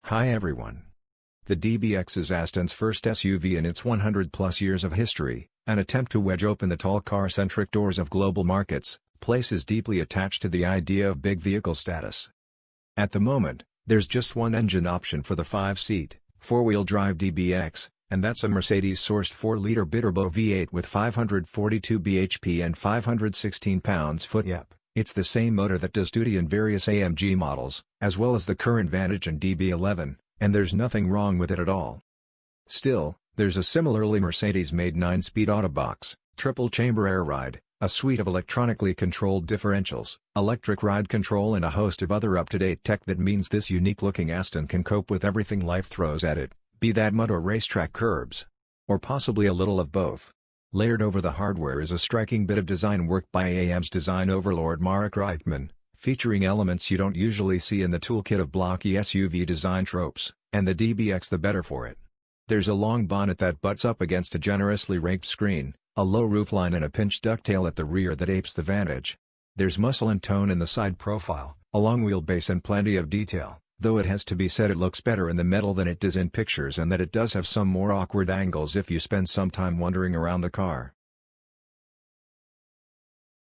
Hi everyone. The DBX is Aston's first SUV in its 100-plus years of history, an attempt to wedge open the tall car-centric doors of global markets, places deeply attached to the idea of big vehicle status. At the moment, there's just one engine option for the 5-seat, four-wheel drive DBX, and that's a Mercedes-sourced 4-liter biturbo V8 with 542 bhp and 516 pounds-foot. Yep, it's the same motor that does duty in various AMG models, as well as the current Vantage and DB11, and there's nothing wrong with it at all. Still, there's a similarly Mercedes-made 9-speed Autobox, triple-chamber air ride, a suite of electronically controlled differentials, electric ride control and a host of other up-to-date tech that means this unique-looking Aston can cope with everything life throws at it, be that mud or racetrack curbs. Or possibly a little of both. Layered over the hardware is a striking bit of design work by AM's design overlord Marek Reichman, featuring elements you don't usually see in the toolkit of blocky SUV design tropes, and the DBX the better for it. There's a long bonnet that butts up against a generously raked screen, a low roofline and a pinched ducktail at the rear that apes the Vantage. There's muscle and tone in the side profile, a long wheelbase and plenty of detail, though it has to be said it looks better in the metal than it does in pictures and that it does have some more awkward angles if you spend some time wandering around the car.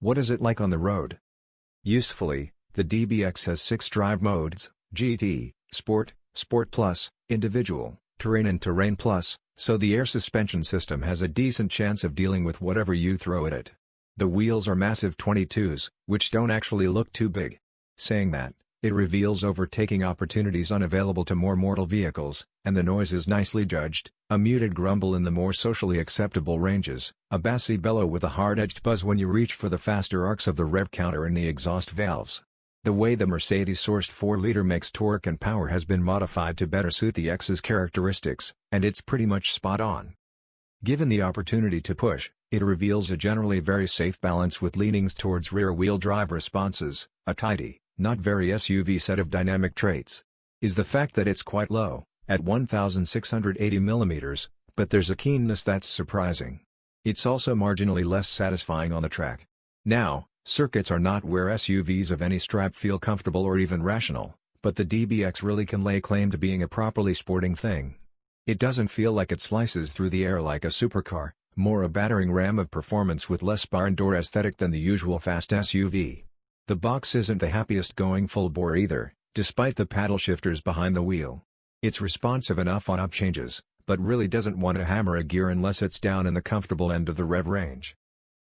What is it like on the road? Usefully, the DBX has 6 drive modes: GT, Sport, Sport Plus, Individual, Terrain and Terrain Plus, so the air suspension system has a decent chance of dealing with whatever you throw at it. The wheels are massive 22s, which don't actually look too big. Saying that, it reveals overtaking opportunities unavailable to more mortal vehicles, and the noise is nicely judged, a muted grumble in the more socially acceptable ranges, a bassy bellow with a hard-edged buzz when you reach for the faster arcs of the rev counter and the exhaust valves. The way the Mercedes-sourced 4-liter makes torque and power has been modified to better suit the X's characteristics, and it's pretty much spot on. Given the opportunity to push, it reveals a generally very safe balance with leanings towards rear-wheel drive responses, a tidy, not very SUV set of dynamic traits. Is the fact that it's quite low, at 1,680 mm, but there's a keenness that's surprising. It's also marginally less satisfying on the track. Now, circuits are not where SUVs of any stripe feel comfortable or even rational, but the DBX really can lay claim to being a properly sporting thing. It doesn't feel like it slices through the air like a supercar, more a battering ram of performance with less barn door aesthetic than the usual fast SUV. The box isn't the happiest going full bore either, despite the paddle shifters behind the wheel. It's responsive enough on up changes, but really doesn't want to hammer a gear unless it's down in the comfortable end of the rev range.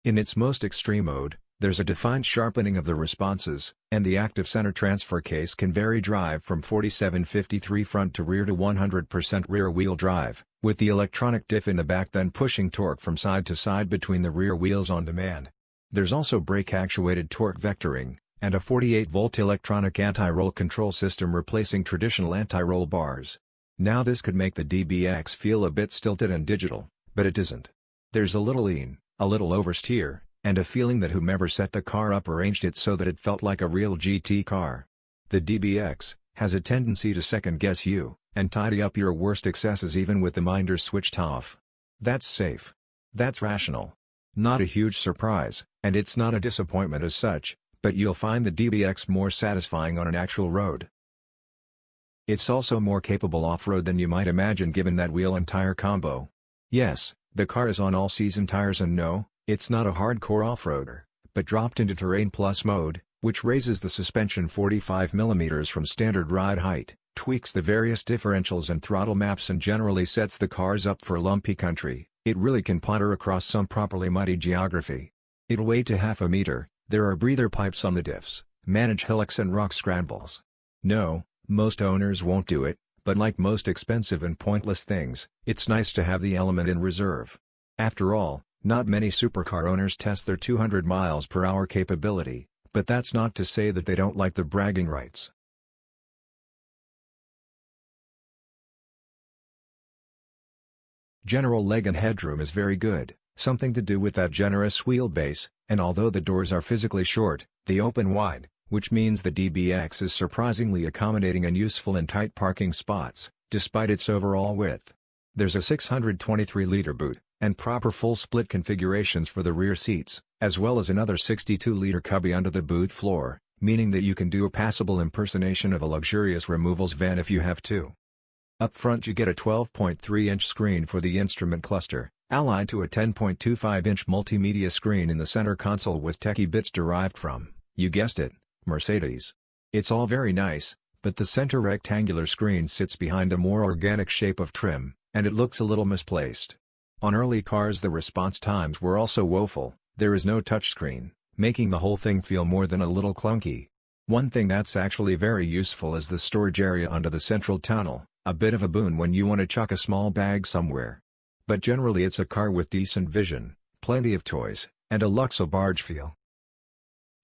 In its most extreme mode, there's a defined sharpening of the responses, and the active center transfer case can vary drive from 47-53 front to rear to 100% rear-wheel drive, with the electronic diff in the back then pushing torque from side to side between the rear wheels on demand. There's also brake-actuated torque vectoring, and a 48-volt electronic anti-roll control system replacing traditional anti-roll bars. Now this could make the DBX feel a bit stilted and digital, but it isn't. There's a little lean, a little oversteer, and a feeling that whomever set the car up arranged it so that it felt like a real GT car. The DBX has a tendency to second-guess you, and tidy up your worst excesses even with the minders switched off. That's safe. That's rational. Not a huge surprise, and it's not a disappointment as such, but you'll find the DBX more satisfying on an actual road. It's also more capable off-road than you might imagine given that wheel and tire combo. Yes, the car is on all-season tires and no, it's not a hardcore off-roader, but dropped into Terrain Plus mode, which raises the suspension 45 mm from standard ride height, tweaks the various differentials and throttle maps and generally sets the cars up for lumpy country. It really can potter across some properly muddy geography. It'll weigh to half a meter, there are breather pipes on the diffs, manage hillocks and rock scrambles. No, most owners won't do it, but like most expensive and pointless things, it's nice to have the element in reserve. After all, not many supercar owners test their 200 miles per hour capability, but that's not to say that they don't like the bragging rights. General leg and headroom is very good, something to do with that generous wheelbase, and although the doors are physically short, they open wide, which means the DBX is surprisingly accommodating and useful in tight parking spots, despite its overall width. There's a 623-liter boot, and proper full-split configurations for the rear seats, as well as another 62-liter cubby under the boot floor, meaning that you can do a passable impersonation of a luxurious removals van if you have to. Up front you get a 12.3-inch screen for the instrument cluster, allied to a 10.25-inch multimedia screen in the center console with techie bits derived from, you guessed it, Mercedes. It's all very nice, but the center rectangular screen sits behind a more organic shape of trim, and it looks a little misplaced. On early cars the response times were also woeful. There is no touchscreen, making the whole thing feel more than a little clunky. One thing that's actually very useful is the storage area under the central tunnel, a bit of a boon when you want to chuck a small bag somewhere. But generally it's a car with decent vision, plenty of toys, and a luxo barge feel.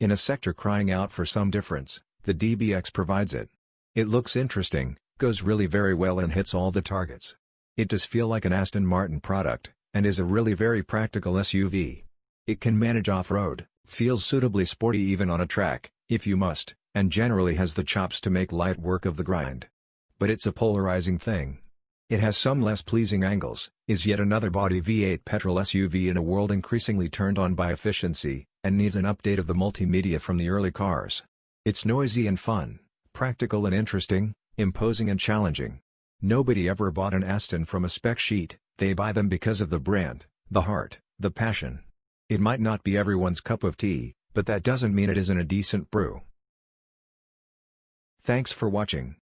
In a sector crying out for some difference, the DBX provides it. It looks interesting, goes really very well and hits all the targets. It does feel like an Aston Martin product, and is a really very practical SUV. It can manage off-road, feels suitably sporty even on a track, if you must, and generally has the chops to make light work of the grind. But it's a polarizing thing. It has some less pleasing angles, is yet another body V8 petrol SUV in a world increasingly turned on by efficiency, and needs an update of the multimedia from the early cars. It's noisy and fun, practical and interesting, imposing and challenging. Nobody ever bought an Aston from a spec sheet, they buy them because of the brand, the heart, the passion. It might not be everyone's cup of tea, but that doesn't mean it isn't a decent brew. Thanks for watching.